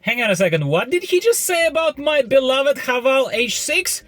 Hang on a second, what did he just say about my beloved HAVAL H6?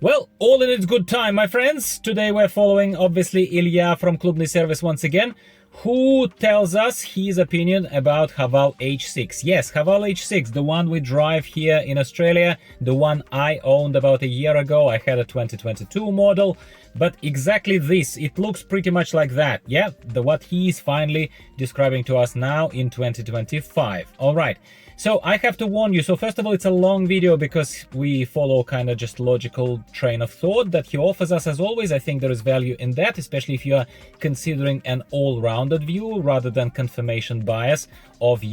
Well, all in its good time, my friends. Today we're following, obviously, Ilya from Klubniy Servis once again, who tells us his opinion about HAVAL H6. Yes, HAVAL H6, the one we drive here in Australia, the one I owned about a year ago. I had a 2022 model, but exactly this, it looks pretty much like that. Yeah, what he is finally describing to us now in 2025. All right. So I have to warn you. So first of all, it's a long video because we follow kind of just logical train of thought that he offers us as always. I think there is value in that, especially if you are considering an all-rounded view rather than confirmation bias of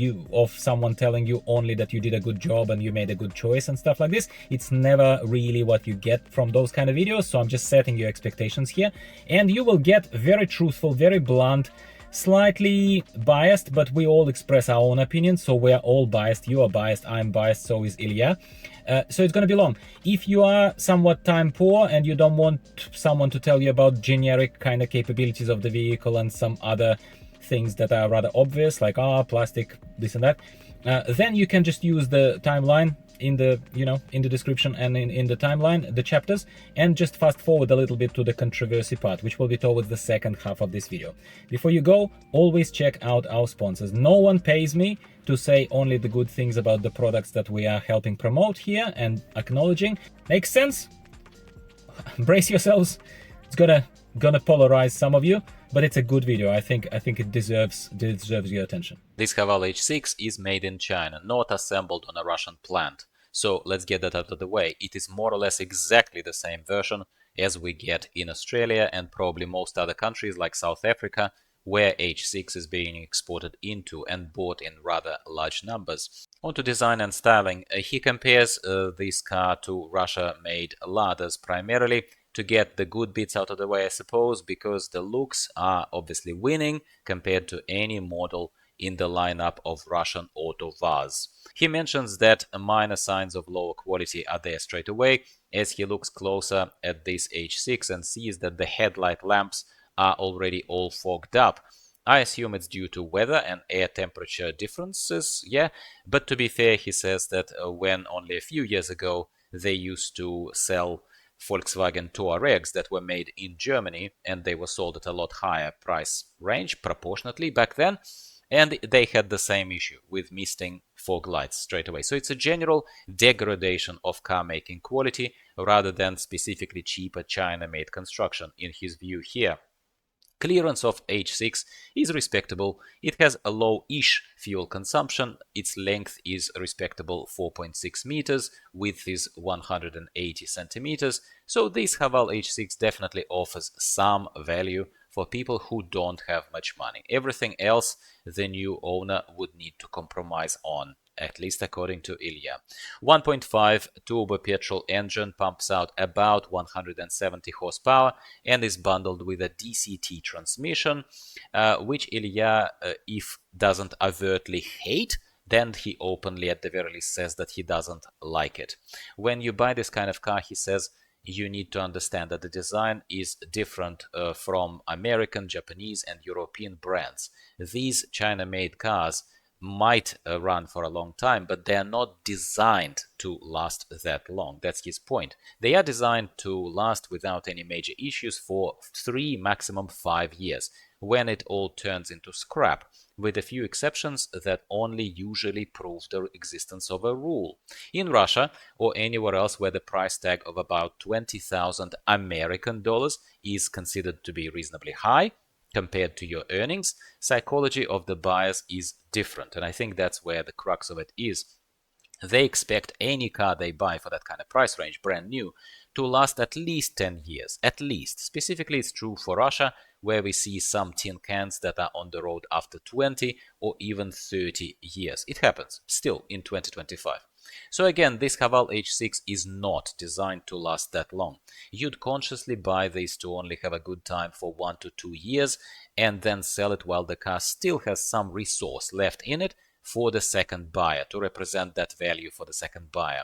someone telling you only that you did a good job and you made a good choice and stuff like this. It's never really what you get from those kind of videos. So I'm just setting your expectations here, and you will get very truthful, very blunt, slightly biased, but we all express our own opinions, so we're all biased. You are biased, I'm biased, so is Ilya. So it's going to be long. If you are somewhat time poor and you don't want someone to tell you about generic kind of capabilities of the vehicle and some other things that are rather obvious, like plastic, this and that, then you can just use the timeline in the in the description and in the timeline, the chapters, and just fast forward a little bit to the controversy part, which will be towards the second half of this video. Before you go, always check out our sponsors. No one pays me to say only the good things about the products that we are helping promote here and acknowledging. Makes sense? Brace yourselves. It's gonna polarize some of you, but it's a good video. I think it deserves your attention. This HAVAL H6 is made in China, not assembled on a Russian plant. So let's get that out of the way. It is more or less exactly the same version as we get in Australia and probably most other countries like South Africa, where H6 is being exported into and bought in rather large numbers. On to design and styling. He compares this car to Russia-made Ladas primarily to get the good bits out of the way, I suppose, because the looks are obviously winning compared to any model in the lineup of Russian auto VAZ. He mentions that minor signs of lower quality are there straight away as he looks closer at this H6 and sees that the headlight lamps are already all fogged up. I assume it's due to weather and air temperature differences, yeah, but to be fair, he says that when only a few years ago they used to sell Volkswagen Touaregs that were made in Germany and they were sold at a lot higher price range proportionately back then, and they had the same issue with misting fog lights straight away. So it's a general degradation of car making quality rather than specifically cheaper China-made construction in his view here. Clearance of H6 is respectable. It has a low-ish fuel consumption. Its length is respectable 4.6 meters, width is 180 centimeters. So this HAVAL H6 definitely offers some value for people who don't have much money. Everything else the new owner would need to compromise on, at least according to Ilya. 1.5 turbo petrol engine pumps out about 170 horsepower and is bundled with a DCT transmission, which Ilya, if doesn't overtly hate, then he openly at the very least says that he doesn't like it. When you buy this kind of car, he says, you need to understand that the design is different from American, Japanese and European brands. These China-made cars might run for a long time, but they are not designed to last that long. That's his point. They are designed to last without any major issues for 3, maximum 5 years, when it all turns into scrap, with a few exceptions that only usually prove the existence of a rule. In Russia or anywhere else where the price tag of about 20,000 American dollars is considered to be reasonably high compared to your earnings, psychology of the buyers is different, and I think that's where the crux of it is. They expect any car they buy for that kind of price range, brand new, to last at least 10 years, at least. Specifically, it's true for Russia, where we see some tin cans that are on the road after 20 or even 30 years. It happens still in 2025. So again, this HAVAL H6 is not designed to last that long. You'd consciously buy this to only have a good time for 1 to 2 years and then sell it while the car still has some resource left in it for the second buyer, to represent that value for the second buyer,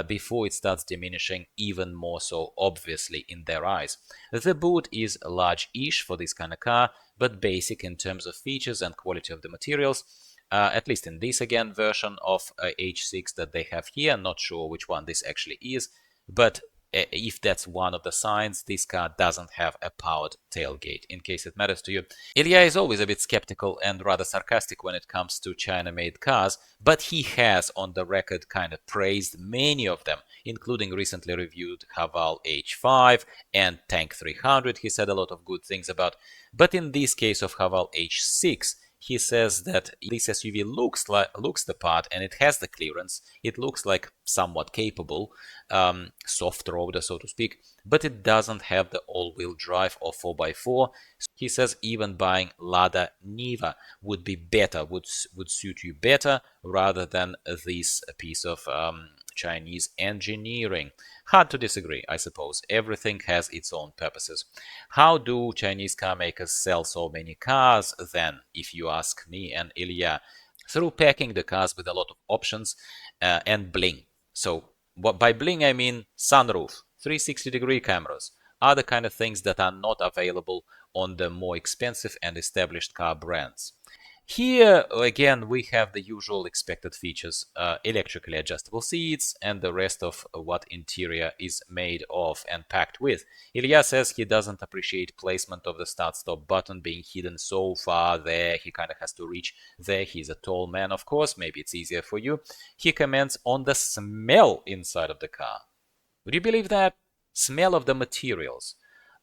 before it starts diminishing even more so obviously in their eyes. The boot is large-ish for this kind of car, but basic in terms of features and quality of the materials. at least in this again version of H6 that they have here. Not sure which one this actually is, but if that's one of the signs, this car doesn't have a powered tailgate, in case it matters to you. Ilya is always a bit skeptical and rather sarcastic when it comes to China-made cars, but he has on the record kind of praised many of them, including recently reviewed HAVAL H5 and Tank 300 he said a lot of good things about. But in this case of HAVAL H6, he says that this SUV looks the part, and it has the clearance. It looks like somewhat capable, soft-roader, so to speak, but it doesn't have the all-wheel drive or 4x4. He says even buying Lada Niva would be better, would suit you better rather than this piece of Chinese engineering. Hard to disagree, I suppose. Everything has its own purposes. How do Chinese car makers sell so many cars then, if you ask me and Ilya? Through packing the cars with a lot of options and bling. So by bling I mean sunroof, 360-degree cameras, other kind of things that are not available on the more expensive and established car brands. Here, again, we have the usual expected features, electrically adjustable seats and the rest of what interior is made of and packed with. Ilya says he doesn't appreciate placement of the start-stop button being hidden so far there. He kind of has to reach there. He's a tall man, of course. Maybe it's easier for you. He comments on the smell inside of the car. Would you believe that? Smell of the materials.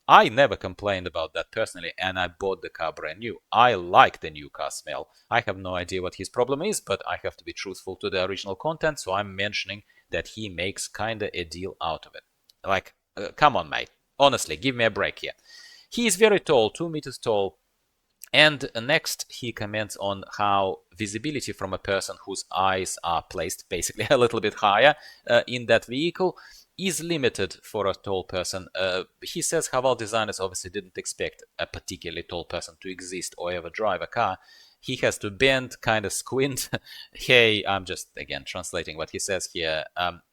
I never complained about that personally, and I bought the car brand new. I like the new car smell. I have no idea what his problem is, but I have to be truthful to the original content, so I'm mentioning that he makes kinda a deal out of it. Like, come on, mate. Honestly, give me a break here. He is very tall, 2 meters tall. And next, he comments on how visibility from a person whose eyes are placed basically a little bit higher in that vehicle is limited for a tall person. He says HAVAL designers obviously didn't expect a particularly tall person to exist or ever drive a car. He has to bend, kind of squint. Hey, I'm just, again, translating what he says here.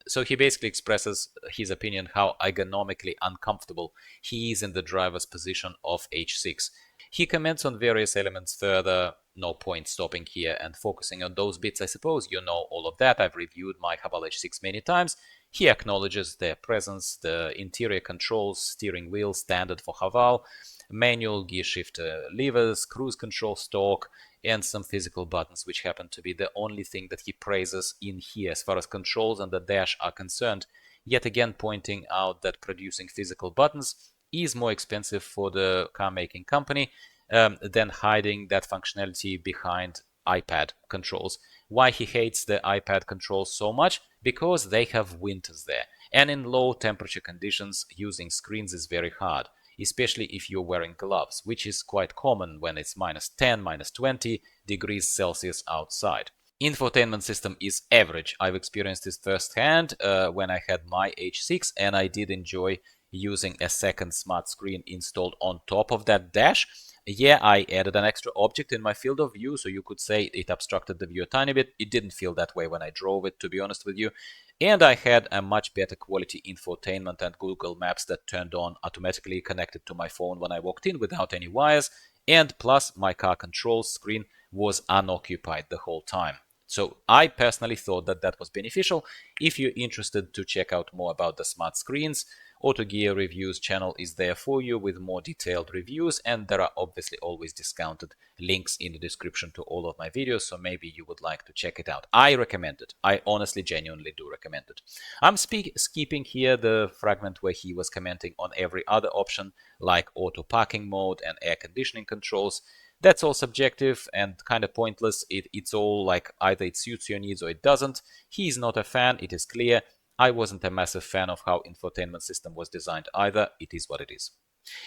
So he basically expresses his opinion how ergonomically uncomfortable he is in the driver's position of H6. He comments on various elements further. No point stopping here and focusing on those bits, I suppose. You know all of that. I've reviewed my HAVAL H6 many times. He acknowledges their presence, the interior controls, steering wheel standard for HAVAL, manual gear shifter levers, cruise control stalk, and some physical buttons, which happen to be the only thing that he praises in here as far as controls and the dash are concerned, yet again pointing out that producing physical buttons is more expensive for the car making company than hiding that functionality behind iPad controls. Why he hates the iPad controls so much? Because they have winters there, and in low temperature conditions using screens is very hard, especially if you're wearing gloves, which is quite common when it's -10, -20 degrees Celsius outside. Infotainment system is average. I've experienced this firsthand when I had my H6, and I did enjoy using a second smart screen installed on top of that dash. Yeah, I added an extra object in my field of view, so you could say it obstructed the view a tiny bit. It didn't feel that way when I drove it, to be honest with you. And I had a much better quality infotainment and Google Maps that turned on automatically connected to my phone when I walked in without any wires. And plus, my car controls screen was unoccupied the whole time. So I personally thought that that was beneficial. If you're interested to check out more about the smart screens, AutoGear Reviews channel is there for you with more detailed reviews, and there are obviously always discounted links in the description to all of my videos, so maybe you would like to check it out. I recommend it. I honestly, genuinely do recommend it. I'm skipping here the fragment where he was commenting on every other option, like auto parking mode and air conditioning controls. That's all subjective and kind of pointless. It's all like either it suits your needs or it doesn't. He's not a fan, it is clear. I wasn't a massive fan of how infotainment system was designed either. It is what it is.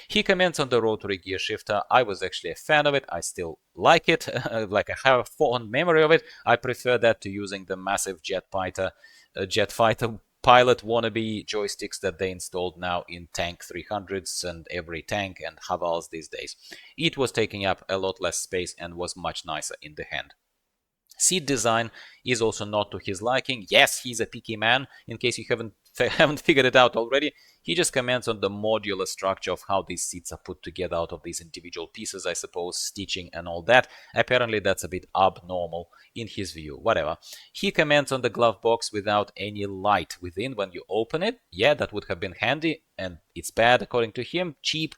He comments on the rotary gear shifter. I was actually a fan of it. I still like it. Like I have a fond memory of it. I prefer that to using the massive jet fighter pilot wannabe joysticks that they installed now in Tank 300s and every tank and HAVALs these days. It was taking up a lot less space and was much nicer in the hand. Seat design is also not to his liking. Yes, he's a picky man, in case you haven't figured it out already. He just comments on the modular structure of how these seats are put together out of these individual pieces, I suppose, stitching and all that. Apparently that's a bit abnormal in his view. Whatever. He comments on the glove box without any light within when you open it. Yeah, that would have been handy, and it's bad according to him, cheap.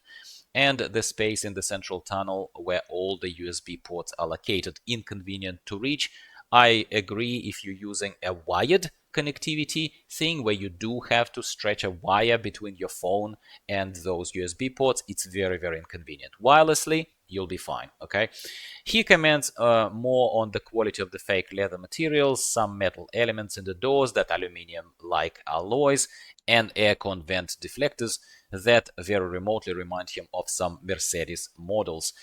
And the space in the central tunnel where all the USB ports are located, inconvenient to reach. I agree if you're using a wired connectivity thing where you do have to stretch a wire between your phone and those USB ports, it's very, very inconvenient. Wirelessly, you'll be fine, okay? He comments more on the quality of the fake leather materials, some metal elements in the doors, that aluminium-like alloys, and aircon vent deflectors that very remotely remind him of some Mercedes models.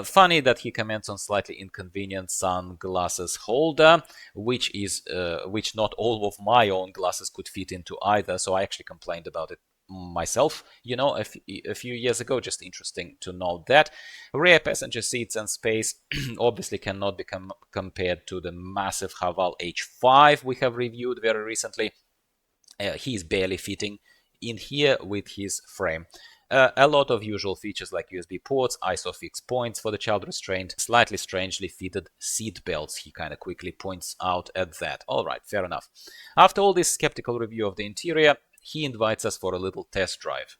Funny that he comments on slightly inconvenient sunglasses holder, which not all of my own glasses could fit into either, so I actually complained about it myself, a few years ago. Just interesting to note that. Rear passenger seats and space obviously cannot be compared to the massive HAVAL H6 we have reviewed very recently. He's barely fitting in here with his frame. A lot of usual features like USB ports, ISO fixed points for the child restraint, slightly strangely fitted seat belts. He kind of quickly points out at that. All right, fair enough. After all this skeptical review of the interior, he invites us for a little test drive.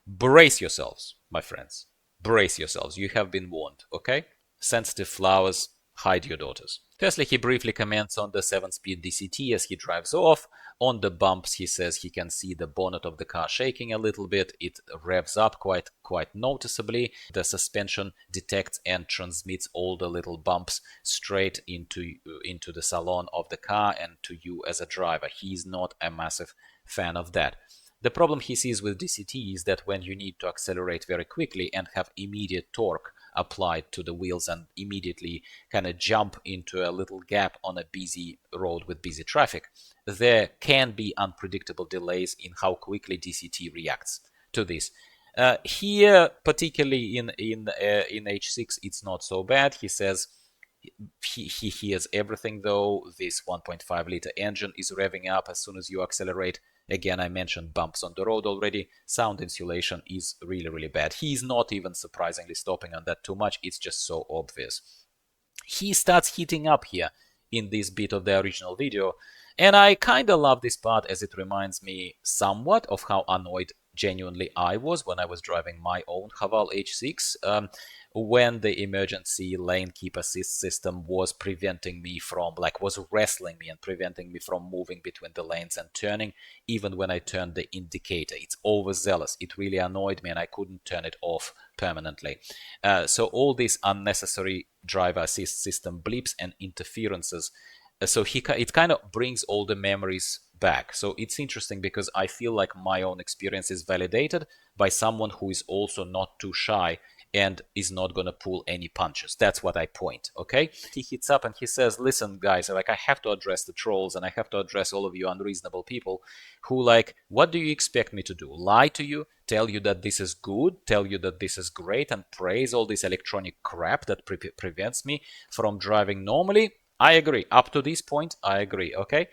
Brace yourselves, my friends. Brace yourselves. You have been warned, okay? Sensitive flowers, hide your daughters. Firstly, he briefly comments on the 7-speed DCT as he drives off. On the bumps, he says he can see the bonnet of the car shaking a little bit. It revs up quite noticeably. The suspension detects and transmits all the little bumps straight into the salon of the car and to you as a driver. He's not a massive fan of that. The problem he sees with DCT is that when you need to accelerate very quickly and have immediate torque applied to the wheels and immediately kind of jump into a little gap on a busy road with busy traffic, there can be unpredictable delays in how quickly DCT reacts to this. Here, particularly in H6, it's not so bad. He says he hears everything though. This 1.5 liter engine is revving up as soon as you accelerate. Again, I mentioned bumps on the road already. Sound insulation is really, really bad. He's not even surprisingly stopping on that too much. It's just so obvious. He starts heating up here in this bit of the original video. And I kind of love this part as it reminds me somewhat of how annoyed genuinely I was when I was driving my own HAVAL H6. When the emergency lane keep assist system was preventing me from, was wrestling me and preventing me from moving between the lanes and turning, even when I turned the indicator. It's overzealous. It really annoyed me and I couldn't turn it off permanently. So all these unnecessary driver assist system blips and interferences, it kind of brings all the memories back. So it's interesting because I feel like my own experience is validated by someone who is also not too shy and is not going to pull any punches. That's what I point, okay? He hits up and he says, listen, guys, I have to address the trolls and I have to address all of you unreasonable people who what do you expect me to do? Lie to you? Tell you that this is good? Tell you that this is great and praise all this electronic crap that prevents me from driving normally? I agree. Up to this point, I agree, okay?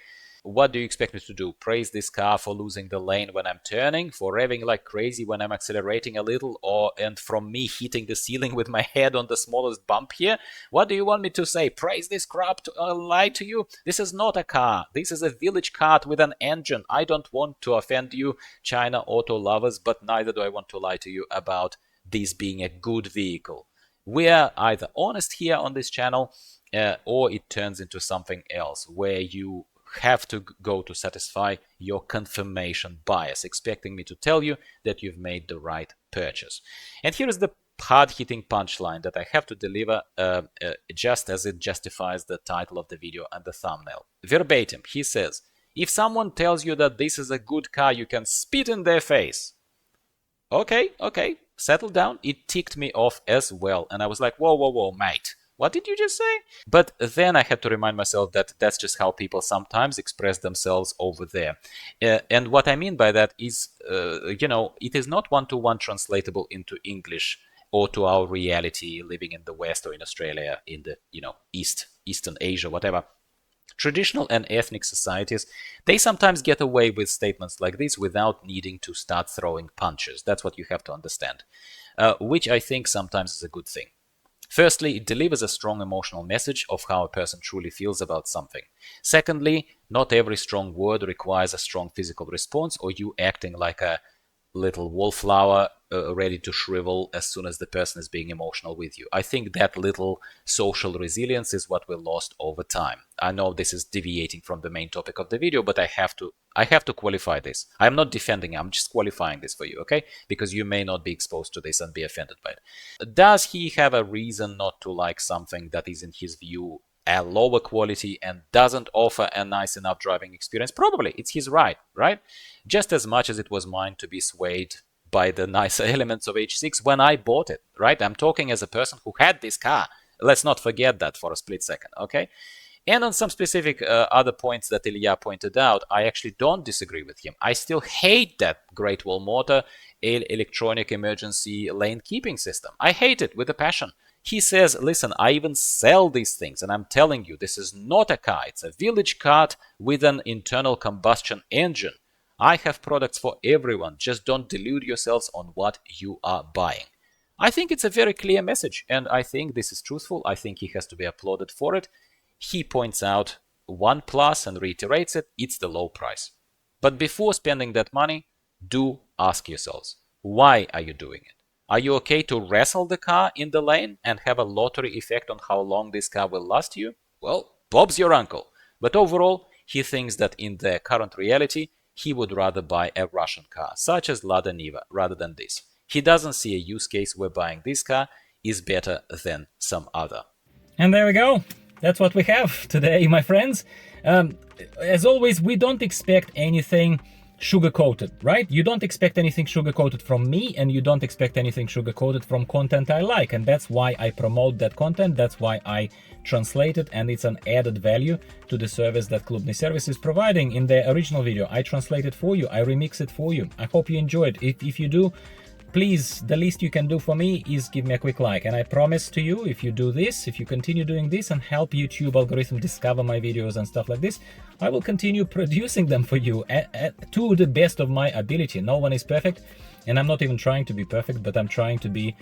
What do you expect me to do? Praise this car for losing the lane when I'm turning, for revving like crazy when I'm accelerating a little, and from me hitting the ceiling with my head on the smallest bump here? What do you want me to say? Praise this crap to lie to you? This is not a car. This is a village cart with an engine. I don't want to offend you, China auto lovers, but neither do I want to lie to you about this being a good vehicle. We are either honest here on this channel, or it turns into something else where you have to go to satisfy your confirmation bias, expecting me to tell you that you've made the right purchase. And here is the hard-hitting punchline that I have to deliver just as it justifies the title of the video and the thumbnail. Verbatim, he says, if someone tells you that this is a good car, you can spit in their face. Okay, settle down. It ticked me off as well. And I was like, whoa, mate. What did you just say? But then I had to remind myself that that's just how people sometimes express themselves over there. And what I mean by that is, it is not one-to-one translatable into English or to our reality living in the West or in Australia, in the, Eastern Asia, whatever. Traditional and ethnic societies, they sometimes get away with statements like this without needing to start throwing punches. That's what you have to understand, which I think sometimes is a good thing. Firstly, it delivers a strong emotional message of how a person truly feels about something. Secondly, not every strong word requires a strong physical response or you acting like a little wallflower ready to shrivel as soon as the person is being emotional with you. I think that little social resilience is what we lost over time. I know this is deviating from the main topic of the video, but I have to qualify this. I'm not defending, I'm just qualifying this for you, okay? Because you may not be exposed to this and be offended by it. Does he have a reason not to like something that is, in his view, a lower quality and doesn't offer a nice enough driving experience? Probably. It's his right? Just as much as it was mine to be swayed by the nicer elements of H6 when I bought it, right? I'm talking as a person who had this car. Let's not forget that for a split second, okay? And on some specific other points that Ilya pointed out, I actually don't disagree with him. I still hate that Great Wall Motor electronic emergency lane keeping system. I hate it with a passion. He says, listen, I even sell these things, and I'm telling you, this is not a car. It's a village cart with an internal combustion engine. I have products for everyone. Just don't delude yourselves on what you are buying. I think it's a very clear message, and I think this is truthful. I think he has to be applauded for it. He points out one plus and reiterates it. It's the low price. But before spending that money, do ask yourselves, why are you doing it? Are you okay to wrestle the car in the lane and have a lottery effect on how long this car will last you? Well, Bob's your uncle. But overall, he thinks that in the current reality, he would rather buy a Russian car, such as Lada Niva, rather than this. He doesn't see a use case where buying this car is better than some other. And there we go. That's what we have today, my friends. As always, we don't expect anything sugar-coated, right? You don't expect anything sugar-coated from me, and you don't expect anything sugar-coated from content I like, and that's why I promote that content. That's why I translate it, and it's an added value to the service that Klubniy Servis is providing. In the original video, I translate it for you, I remix it for you. I hope you enjoyed. If you do, please, the least you can do for me is give me a quick like. And I promise to you, if you do this, if you continue doing this and help YouTube algorithm discover my videos and stuff like this, I will continue producing them for you to the best of my ability. No one is perfect, and I'm not even trying to be perfect, but I'm trying to be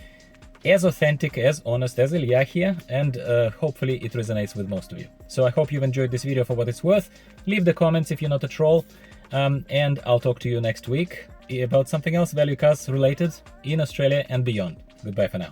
as authentic, as honest as Ilya here, and hopefully it resonates with most of you. So I hope you've enjoyed this video for what it's worth. Leave the comments if you're not a troll, and I'll talk to you next week about something else value cars related in Australia and beyond. Goodbye for now.